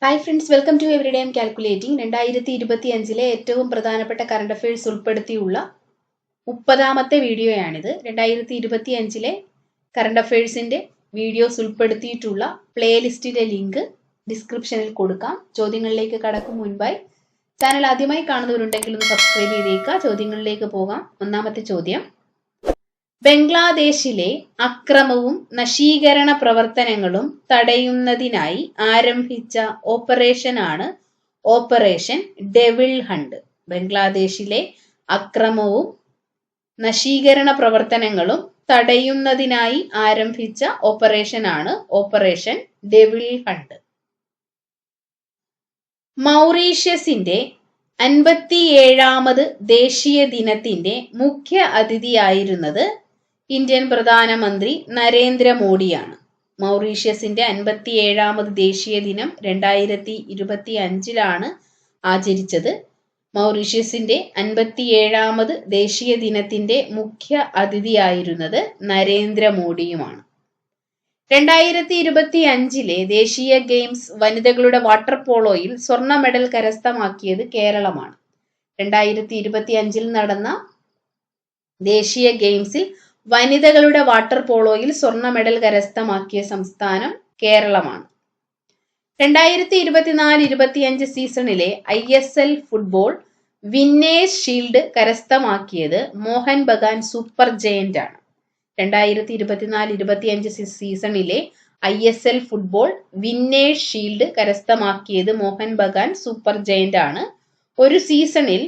Hi friends, welcome to everyday aim calculating. 2025 ഏറ്റവും പ്രധാനപ്പെട്ട current affairs ഉൾപ്പെടുത്തിയുള്ള 30ാമത്തെ വീഡിയോയാണിത്. 2025 കറണ്ട് അഫയേഴ്സിന്റെ വീഡിയോസ് ഉൾപ്പെടുത്തിയിട്ടുള്ള പ്ലേലിസ്റ്റിന്റെ ലിങ്ക് ഡിസ്ക്രിപ്ഷനിൽ കൊടുക്കാം. ചോദ്യങ്ങളിലേക്ക് കടക്കും മുൻപായി ചാനൽ ആദ്യമായി കാണുന്നവരുണ്ടെങ്കിൽ ഒന്ന് സബ്സ്ക്രൈബ് ചെയ്തേക്കുക. ചോദ്യങ്ങളിലേക്ക് പോകാം. ഒന്നാമത്തെ ചോദ്യം: ബംഗ്ലാദേശിലെ അക്രമവും നശീകരണ പ്രവർത്തനങ്ങളും തടയുന്നതിനായി ആരംഭിച്ച ഓപ്പറേഷനാണ് ഓപ്പറേഷൻ ഡെവിൾ ഹണ്ട്. ബംഗ്ലാദേശിലെ അക്രമവും നശീകരണ പ്രവർത്തനങ്ങളും തടയുന്നതിനായി ആരംഭിച്ച ഓപ്പറേഷനാണ് ഓപ്പറേഷൻ ഡെവിൾ ഹണ്ട്. മൗറീഷ്യസിന്റെ 57ാമത് ദേശീയ ദിനത്തിന്റെ മുഖ്യ അതിഥിയായിരുന്നത് ഇന്ത്യൻ പ്രധാനമന്ത്രി നരേന്ദ്രമോദിയാണ്. മൗറീഷ്യസിന്റെ 57ാമത് ദേശീയ ദിനം 2025 ആചരിച്ചത്. മൗറീഷ്യസിന്റെ 57ാമത് ദേശീയ ദിനത്തിന്റെ മുഖ്യ അതിഥിയായിരുന്നത് നരേന്ദ്രമോദിയുമാണ്. 2025 ദേശീയ ഗെയിംസ് വനിതകളുടെ വാട്ടർ പോളോയിൽ സ്വർണ്ണ മെഡൽ കരസ്ഥമാക്കിയത് കേരളമാണ്. 2025 നടന്ന ദേശീയ ഗെയിംസിൽ വനിതകളുടെ വാട്ടർ പോളോയിൽ സ്വർണ്ണ മെഡൽ കരസ്ഥമാക്കിയ സംസ്ഥാനം കേരളമാണ്. 2024-25 സീസണിലെ ISL ഫുട്ബോൾ വിന്നേഴ്സ് ഷീൽഡ് കരസ്ഥമാക്കിയത് മോഹൻ ബഗാൻ സൂപ്പർ ജയന്റ് ആണ്. 2024-25 സീസണിലെ ISL ഫുട്ബോൾ വിന്നേഴ്സ് ഷീൽഡ് കരസ്ഥമാക്കിയത് മോഹൻ ബഗാൻ സൂപ്പർ ജയന്റ് ആണ്. ഒരു സീസണിൽ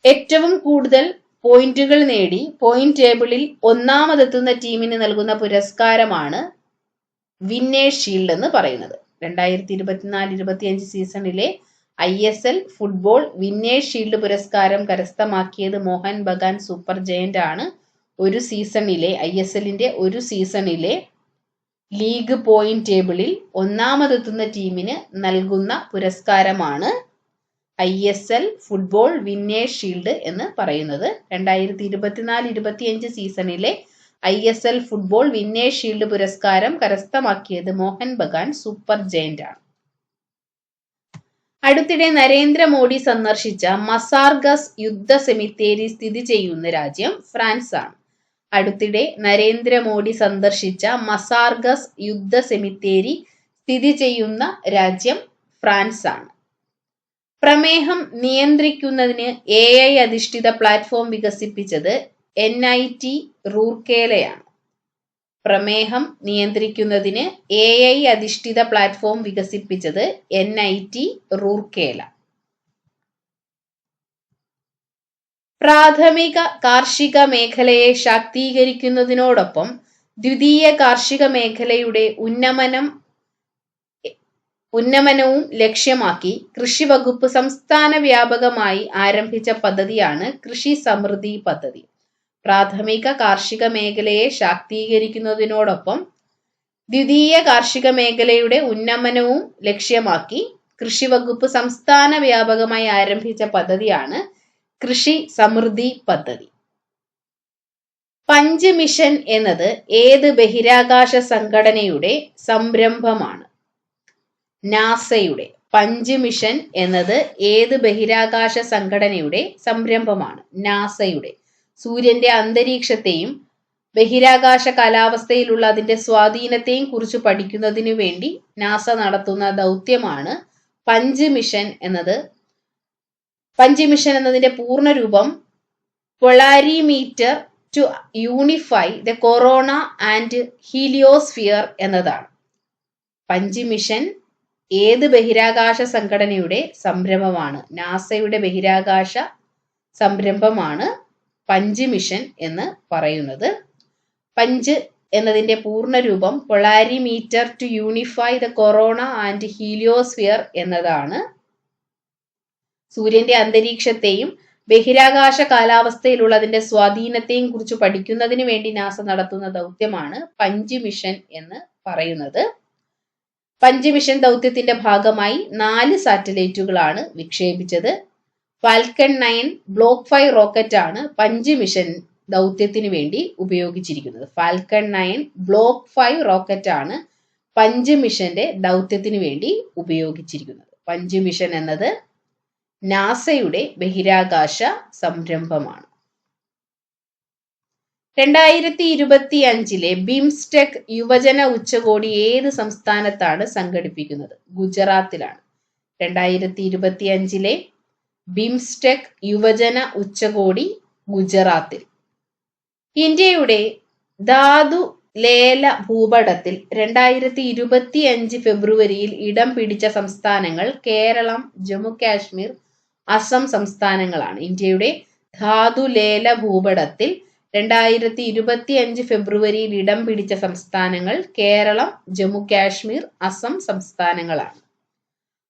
ഏറ്റവും കൂടുതൽ പോയിന്റുകൾ നേടി പോയിന്റ് ടേബിളിൽ ഒന്നാമതെത്തുന്ന ടീമിന് നൽകുന്ന പുരസ്കാരമാണ് വിന്നേഴ്സ് ഷീൽഡ് എന്ന് പറയുന്നത്. 2024-25 സീസണിലെ ISL ഫുട്ബോൾ വിന്നേഴ്സ് ഷീൽഡ് പുരസ്കാരം കരസ്ഥമാക്കിയത് മോഹൻ ബഗാൻ സൂപ്പർ ജയന്റ് ആണ്. ഒരു സീസണിലെ ISLന്റെ ഒരു സീസണിലെ ലീഗ് പോയിന്റ് ടേബിളിൽ ഒന്നാമതെത്തുന്ന ടീമിന് നൽകുന്ന പുരസ്കാരമാണ് ISL ഫുട്ബോൾ വിന്നേഴ്സ് ഷീൽഡ് എന്ന് പറയുന്നത്. 2024-25 സീസണിലെ ISL ഫുട്ബോൾ വിന്നേഴ്സ് ഷീൽഡ് പുരസ്കാരം കരസ്ഥമാക്കിയത് മോഹൻ ബഗാൻ സൂപ്പർ ജയന്റ് ആണ്. അടുത്തിടെ നരേന്ദ്രമോദി സന്ദർശിച്ച മസാർഗസ് യുദ്ധ സെമിത്തേരി സ്ഥിതി ചെയ്യുന്ന രാജ്യം ഫ്രാൻസ് ആണ്. അടുത്തിടെ നരേന്ദ്രമോദി സന്ദർശിച്ച മസാർഗസ് യുദ്ധ സെമിത്തേരി സ്ഥിതി ചെയ്യുന്ന രാജ്യം ഫ്രാൻസ് ആണ്. പ്രമേഹം നിയന്ത്രിക്കുന്നതിന് AI അധിഷ്ഠിത പ്ലാറ്റ്ഫോം വികസിപ്പിച്ചത് NIT റൂർക്കേലയാണ്. പ്രമേഹം നിയന്ത്രിക്കുന്നതിന് AI അധിഷ്ഠിത പ്ലാറ്റ്ഫോം വികസിപ്പിച്ചത് NIT റൂർക്കേല. പ്രാഥമിക കാർഷിക മേഖലയെ ശാക്തീകരിക്കുന്നതിനോടൊപ്പം ദ്വിതീയ കാർഷിക മേഖലയുടെ ഉന്നമനവും ലക്ഷ്യമാക്കി കൃഷി വകുപ്പ് സംസ്ഥാന വ്യാപകമായി ആരംഭിച്ച പദ്ധതിയാണ് കൃഷി സമൃദ്ധി പദ്ധതി. പ്രാഥമിക കാർഷിക മേഖലയെ ശാക്തീകരിക്കുന്നതിനോടൊപ്പം ദ്വിതീയ കാർഷിക മേഖലയുടെ ഉന്നമനവും ലക്ഷ്യമാക്കി കൃഷി വകുപ്പ് സംസ്ഥാന വ്യാപകമായി ആരംഭിച്ച പദ്ധതിയാണ് കൃഷി സമൃദ്ധി പദ്ധതി. പഞ്ച് മിഷൻ എന്നത് ഏത് ബഹിരാകാശ സംഘടനയുടെ സംരംഭമാണ്? നാസയുടെ. പഞ്ച് മിഷൻ എന്നത് ഏത് ബഹിരാകാശ സംഘടനയുടെ സംരംഭമാണ്? നാസയുടെ. സൂര്യന്റെ അന്തരീക്ഷത്തെയും ബഹിരാകാശ കാലാവസ്ഥയിലുള്ള അതിന്റെ സ്വാധീനത്തെയും കുറിച്ച് പഠിക്കുന്നതിനു വേണ്ടി നാസ നടത്തുന്ന ദൗത്യമാണ് പഞ്ച് മിഷൻ എന്നത്. പഞ്ച് മിഷൻ എന്നതിന്റെ പൂർണ്ണരൂപം polarimeter to unify the corona and heliosphere എന്നതാണ്. പഞ്ച് മിഷൻ ഏത് ബഹിരാകാശ സംഘടനയുടെ സംരംഭമാണ്? നാസയുടെ ബഹിരാകാശ സംരംഭമാണ് പഞ്ച് മിഷൻ എന്ന് പറയുന്നത്. പഞ്ച് എന്നതിന്റെ പൂർണ്ണരൂപം polarimeter to unify the corona and heliosphere എന്നതാണ്. സൂര്യന്റെ അന്തരീക്ഷത്തെയും ബഹിരാകാശ കാലാവസ്ഥയിലുള്ള അതിന്റെ സ്വാധീനത്തെയും കുറിച്ച് പഠിക്കുന്നതിന് വേണ്ടി നാസ നടത്തുന്ന ദൗത്യമാണ് പഞ്ച് മിഷൻ എന്ന് പറയുന്നത്. പഞ്ച് മിഷൻ ദൗത്യത്തിന്റെ ഭാഗമായി 4 സാറ്റലൈറ്റുകളാണ് വിക്ഷേപിച്ചത്. ഫാൽക്കൺ 9 ബ്ലോക്ക് 5 റോക്കറ്റ് ആണ് പഞ്ച് മിഷൻ ദൗത്യത്തിന് വേണ്ടി ഉപയോഗിച്ചിരിക്കുന്നത്. ഫാൽക്കൺ 9 ബ്ലോക്ക് 5 റോക്കറ്റ് ആണ് പഞ്ച് മിഷന്റെ ദൗത്യത്തിന് വേണ്ടി ഉപയോഗിച്ചിരിക്കുന്നത്. പഞ്ച് മിഷൻ എന്നത് നാസയുടെ ബഹിരാകാശ സംരംഭമാണ്. 2025 ബിംസ്റ്റെക് യുവജന ഉച്ചകോടി ഏത് സംസ്ഥാനത്താണ് സംഘടിപ്പിക്കുന്നത്? ഗുജറാത്തിലാണ്. 2025 ബിംസ്റ്റെക് യുവജന ഉച്ചകോടി ഗുജറാത്തിൽ. ഇന്ത്യയുടെ ധാതു ലേല ഭൂപടത്തിൽ 2025 ഫെബ്രുവരിയിൽ ഇടം പിടിച്ച സംസ്ഥാനങ്ങൾ കേരളം, ജമ്മു കാശ്മീർ, അസം സംസ്ഥാനങ്ങളാണ്. ഇന്ത്യയുടെ ധാതു ലേല ഭൂപടത്തിൽ 2025 ഫെബ്രുവരിയിൽ ഇടം പിടിച്ച സംസ്ഥാനങ്ങൾ കേരളം, ജമ്മു കാശ്മീർ, അസം സംസ്ഥാനങ്ങളാണ്.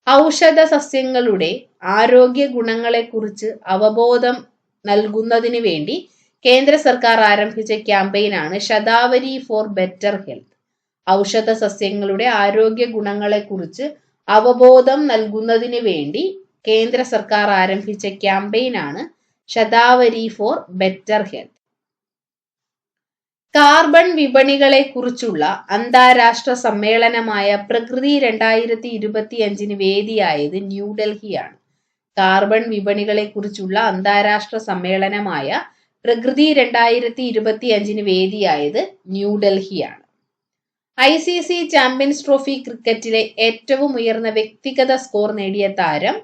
ഔഷധ സസ്യങ്ങളുടെ ആരോഗ്യ ഗുണങ്ങളെക്കുറിച്ച് അവബോധം നൽകുന്നതിന് വേണ്ടി കേന്ദ്ര സർക്കാർ ആരംഭിച്ച ക്യാമ്പയിനാണ് ശതാവരി ഫോർ ബെറ്റർ ഹെൽത്ത്. ഔഷധ സസ്യങ്ങളുടെ ആരോഗ്യ ഗുണങ്ങളെക്കുറിച്ച് അവബോധം നൽകുന്നതിന് വേണ്ടി കേന്ദ്ര സർക്കാർ ആരംഭിച്ച ക്യാമ്പയിനാണ് ശതാവരി ഫോർ ബെറ്റർ ഹെൽത്ത്. കാർബൺ വിപണികളെക്കുറിച്ചുള്ള അന്താരാഷ്ട്ര സമ്മേളനമായ പ്രകൃതി 2025 വേദിയായത് ന്യൂഡൽഹിയാണ്. കാർബൺ വിപണികളെക്കുറിച്ചുള്ള അന്താരാഷ്ട്ര സമ്മേളനമായ പ്രകൃതി 2025 വേദിയായത് ന്യൂഡൽഹിയാണ്. ICC ചാമ്പ്യൻസ് ട്രോഫി ക്രിക്കറ്റിലെ ഏറ്റവും ഉയർന്ന വ്യക്തിഗത സ്കോർ നേടിയ താരം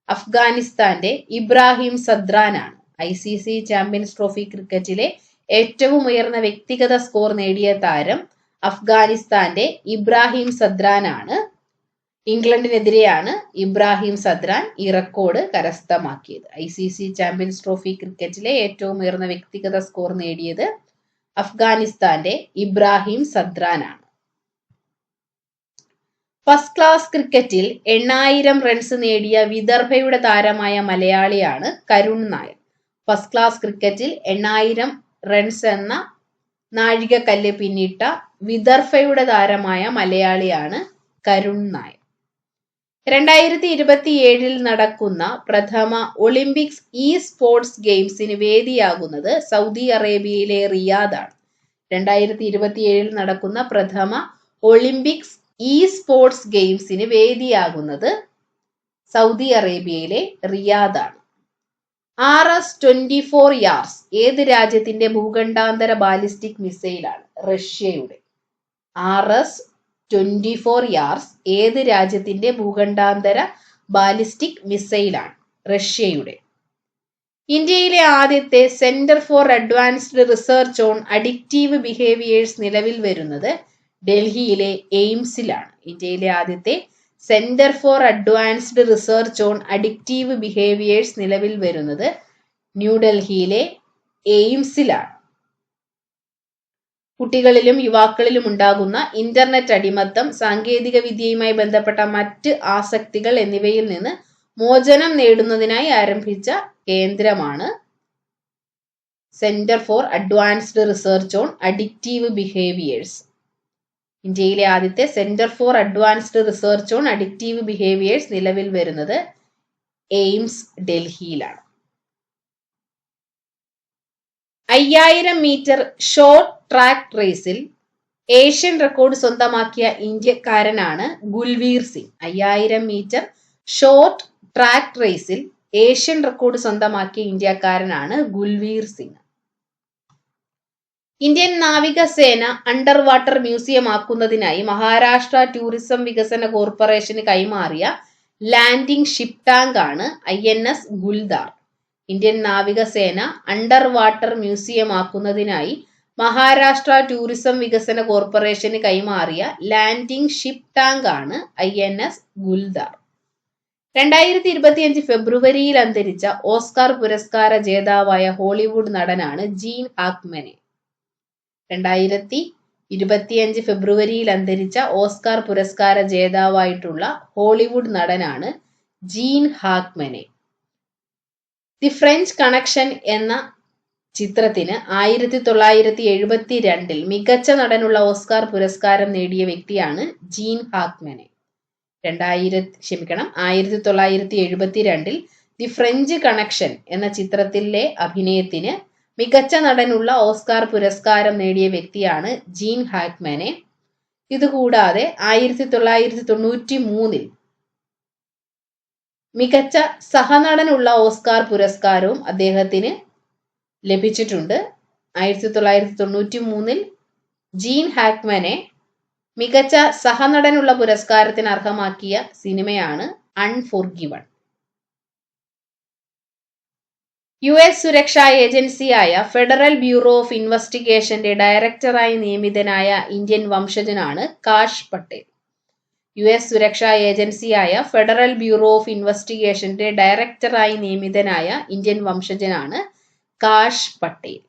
അഫ്ഗാനിസ്ഥാന്റെ ഇബ്രാഹിം സദ്രാനാണ്. ICC ചാമ്പ്യൻസ് ട്രോഫി ക്രിക്കറ്റിലെ ഏറ്റവും ഉയർന്ന വ്യക്തിഗത സ്കോർ നേടിയ താരം അഫ്ഗാനിസ്ഥാന്റെ ഇബ്രാഹിം സദ്രാനാണ്. ഇംഗ്ലണ്ടിനെതിരെയാണ് ഇബ്രാഹിം സദ്രാൻ ഈ റെക്കോർഡ് കരസ്ഥമാക്കിയത്. ICC ചാമ്പ്യൻസ് ട്രോഫി ക്രിക്കറ്റിലെ ഏറ്റവും ഉയർന്ന വ്യക്തിഗത സ്കോർ നേടിയത് അഫ്ഗാനിസ്ഥാന്റെ ഇബ്രാഹിം സദ്രാനാണ്. ഫസ്റ്റ് ക്ലാസ് ക്രിക്കറ്റിൽ 8000 റൺസ് നേടിയ വിദർഭയുടെ താരമായ മലയാളിയാണ് കരുൺ നായർ. ഫസ്റ്റ് ക്ലാസ് ക്രിക്കറ്റിൽ 8000 റൺസ് എന്ന നാഴികക്കല്ല് പിന്നിട്ട വിദർഭയുടെ താരമായ മലയാളിയാണ് കരുൺ നായർ. 2027 നടക്കുന്ന പ്രഥമ ഒളിമ്പിക്സ് സ്പോർട്സ് ഗെയിംസിന് വേദിയാകുന്നത് സൗദി അറേബ്യയിലെ റിയാദാണ്. 2027 നടക്കുന്ന പ്രഥമ ഒളിമ്പിക്സ് സ്പോർട്സ് ഗെയിംസിന് വേദിയാകുന്നത് സൗദി അറേബ്യയിലെ റിയാദാണ്. RS-24 യാർസ് ഏത് രാജ്യത്തിന്റെ ഭൂഖണ്ഡാന്തര ബാലിസ്റ്റിക് മിസൈലാണ്? റഷ്യയുടെ. RS-24 യാർസ് ഏത് രാജ്യത്തിന്റെ ഭൂഖണ്ഡാന്തര ബാലിസ്റ്റിക് മിസൈലാണ്? റഷ്യയുടെ. ഇന്ത്യയിലെ ആദ്യത്തെ centre for advanced research on addictive behaviours നിലവിൽ വരുന്നത് ഡൽഹിയിലെ എയിംസിലാണ്. ഇന്ത്യയിലെ ആദ്യത്തെ centre for advanced research on addictive behaviours നിലവിൽ വരുന്നത് ന്യൂഡൽഹിയിലെ എയിംസിലാണ്. കുട്ടികളിലും യുവാക്കളിലും ഉണ്ടാകുന്ന ഇന്റർനെറ്റ് അടിമത്തം, സാങ്കേതിക വിദ്യയുമായി ബന്ധപ്പെട്ട മറ്റ് ആസക്തികൾ എന്നിവയിൽ നിന്ന് മോചനം നേടുന്നതിനായി ആരംഭിച്ച കേന്ദ്രമാണ് centre for advanced research on addictive behaviours. ഇന്ത്യയിലെ ആദ്യത്തെ centre for advanced research on addictive behaviours നിലവിൽ വരുന്നത് എയിംസ് ഡൽഹിയിലാണ്. 5000 മീറ്റർ ഷോർട്ട് ട്രാക്ക് റേസിൽ ഏഷ്യൻ റെക്കോർഡ് സ്വന്തമാക്കിയ ഇന്ത്യക്കാരനാണ് Gulveer Singh. 5000 metre short track റേസിൽ ഏഷ്യൻ റെക്കോർഡ് സ്വന്തമാക്കിയ ഇന്ത്യക്കാരനാണ് ഗുൽവീർ സിംഗ്. ഇന്ത്യൻ നാവികസേന അണ്ടർ വാട്ടർ മ്യൂസിയം ആക്കുന്നതിനായി മഹാരാഷ്ട്ര ടൂറിസം വികസന കോർപ്പറേഷന് കൈമാറിയ ലാൻഡിംഗ് ഷിപ്പ് ടാങ്ക് ആണ് INS ഗുൽദാർ. ഇന്ത്യൻ നാവികസേന അണ്ടർ വാട്ടർ മ്യൂസിയം ആക്കുന്നതിനായി മഹാരാഷ്ട്ര ടൂറിസം വികസന കോർപ്പറേഷന് കൈമാറിയ ലാൻഡിംഗ് ഷിപ്പ് ടാങ്ക് ആണ് INS ഗുൽദാർ. 2025 ഫെബ്രുവരിയിൽ അന്തരിച്ച ഓസ്കാർ പുരസ്കാര ജേതാവായ ഹോളിവുഡ് നടനാണ് ജീൻ ഹാക്ക്മാനെ. 2025 ഫെബ്രുവരിയിൽ അന്തരിച്ച ഓസ്കാർ പുരസ്കാര ജേതാവായിട്ടുള്ള ഹോളിവുഡ് നടനാണ് ജീൻ ഹാക്ക്മാനെ. ദി ഫ്രഞ്ച് കണക്ഷൻ എന്ന ചിത്രത്തിന് 1972 മികച്ച നടനുള്ള ഓസ്കാർ പുരസ്കാരം നേടിയ വ്യക്തിയാണ് ജീൻ ഹാക്ക്മാനെ. 1972 ദി ഫ്രഞ്ച് കണക്ഷൻ എന്ന ചിത്രത്തിലെ അഭിനയത്തിന് മികച്ച നടനുള്ള ഓസ്കാർ പുരസ്കാരം നേടിയ വ്യക്തിയാണ് ജീൻ ഹാക്ക്മാനെ. ഇതുകൂടാതെ 1993 മികച്ച സഹനടനുള്ള ഓസ്കാർ പുരസ്കാരവും അദ്ദേഹത്തിന് ലഭിച്ചിട്ടുണ്ട്. 1993 ജീൻ ഹാക്ക്മാനെ മികച്ച സഹനടനുള്ള പുരസ്കാരത്തിന് അർഹമാക്കിയ സിനിമയാണ് അൺഫോർഗിവൺ. US സുരക്ഷാ ഏജൻസിയായ ഫെഡറൽ ബ്യൂറോ ഓഫ് ഇൻവെസ്റ്റിഗേഷന്റെ ഡയറക്ടറായി നിയമിതനായ ഇന്ത്യൻ വംശജനാണ് കാഷ് പട്ടേൽ. US സുരക്ഷാ ഏജൻസിയായ ഫെഡറൽ ബ്യൂറോ ഓഫ് ഇൻവെസ്റ്റിഗേഷന്റെ ഡയറക്ടറായി നിയമിതനായ ഇന്ത്യൻ വംശജനാണ് കാഷ് പട്ടേൽ.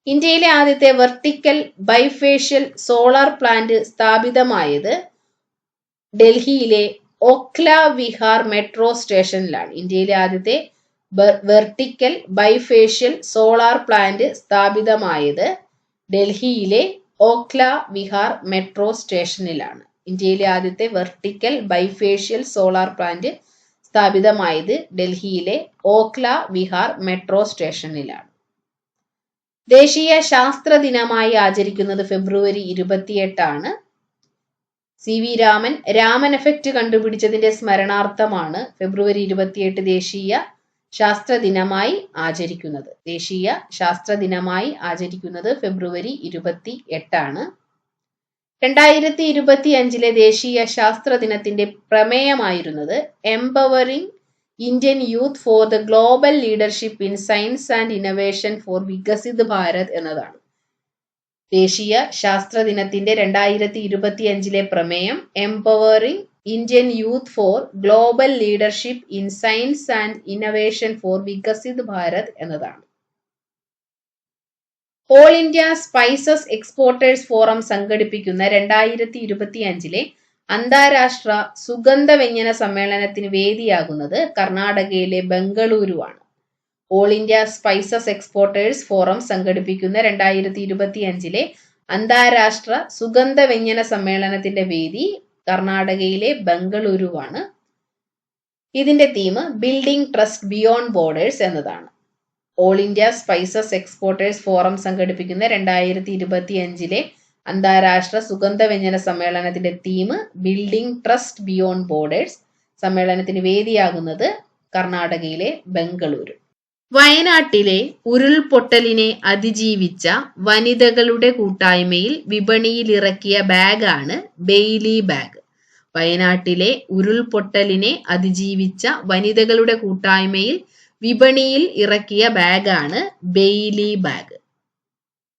ഇന്ത്യയിലെ ആദ്യത്തെ വെർട്ടിക്കൽ ബൈഫേഷ്യൽ സോളാർ പ്ലാന്റ് സ്ഥാപിതമായത് ഡൽഹിയിലെ ഓഖ്ല വിഹാർ മെട്രോ സ്റ്റേഷനിലാണ്. ഇന്ത്യയിലെ ആദ്യത്തെ വെർട്ടിക്കൽ ബൈഫേഷ്യൽ സോളാർ പ്ലാന്റ് സ്ഥാപിതമായത് ഡൽഹിയിലെ ഓഖ്ല വിഹാർ മെട്രോ സ്റ്റേഷനിലാണ്. ഇന്ത്യയിലെ ആദ്യത്തെ വെർട്ടിക്കൽ ബൈഫേഷ്യൽ സോളാർ പ്ലാന്റ് സ്ഥാപിതമായത് ഡൽഹിയിലെ ഓഖ്ല വിഹാർ മെട്രോ സ്റ്റേഷനിലാണ്. ദേശീയ ശാസ്ത്ര ദിനമായി ആചരിക്കുന്നത് ഫെബ്രുവരി 28 CV രാമൻ രാമൻ എഫക്റ്റ് കണ്ടുപിടിച്ചതിന്റെ സ്മരണാർത്ഥമാണ് ഫെബ്രുവരി 28 ദേശീയ ശാസ്ത്ര ദിനമായി ആചരിക്കുന്നത്. ദേശീയ ശാസ്ത്ര ദിനമായി ആചരിക്കുന്നത് ഫെബ്രുവരി 28 2025 ദേശീയ ശാസ്ത്ര ദിനത്തിന്റെ പ്രമേയമായിരുന്നത് empowering Indian youth for the global leadership in science and innovation for Viksit Bharat എന്നതാണ്. ദേശീയ ശാസ്ത്ര ദിനത്തിന്റെ 2025 പ്രമേയം empowering Indian youth for global leadership in science and innovation for Viksit Bharat എന്നതാണ്. All India spices exporters forum സംഘടിപ്പിക്കുന്ന 2025 അന്താരാഷ്ട്ര സുഗന്ധവ്യഞ്ജന സമ്മേളനത്തിന് വേദിയാകുന്നത് കർണാടകയിലെ ബംഗളൂരുവാണ്. All India spices exporters forum സംഘടിപ്പിക്കുന്ന 2025 അന്താരാഷ്ട്ര സുഗന്ധവ്യഞ്ജന സമ്മേളനത്തിന്റെ വേദി കർണാടകയിലെ ബംഗളൂരുവാണ്. ഇതിന്റെ theme building trust beyond borders എന്നതാണ്. All India spices exporters forum സംഘടിപ്പിക്കുന്ന 2025 അന്താരാഷ്ട്ര സുഗന്ധവ്യഞ്ജന സമ്മേളനത്തിന്റെ theme building trust beyond borders. സമ്മേളനത്തിന് വേദിയാകുന്നത് കർണാടകയിലെ ബംഗളൂരു. വയനാട്ടിലെ ഉരുൾപൊട്ടലിനെ അതിജീവിച്ച വനിതകളുടെ കൂട്ടായ്മയിൽ വിപണിയിൽ ഇറക്കിയ ബാഗാണ് ബെയ്ലി ബാഗ്. വയനാട്ടിലെ ഉരുൾപൊട്ടലിനെ അതിജീവിച്ച വനിതകളുടെ കൂട്ടായ്മയിൽ വിപണിയിൽ ഇറക്കിയ ബാഗാണ് ബെയ്ലി ബാഗ്.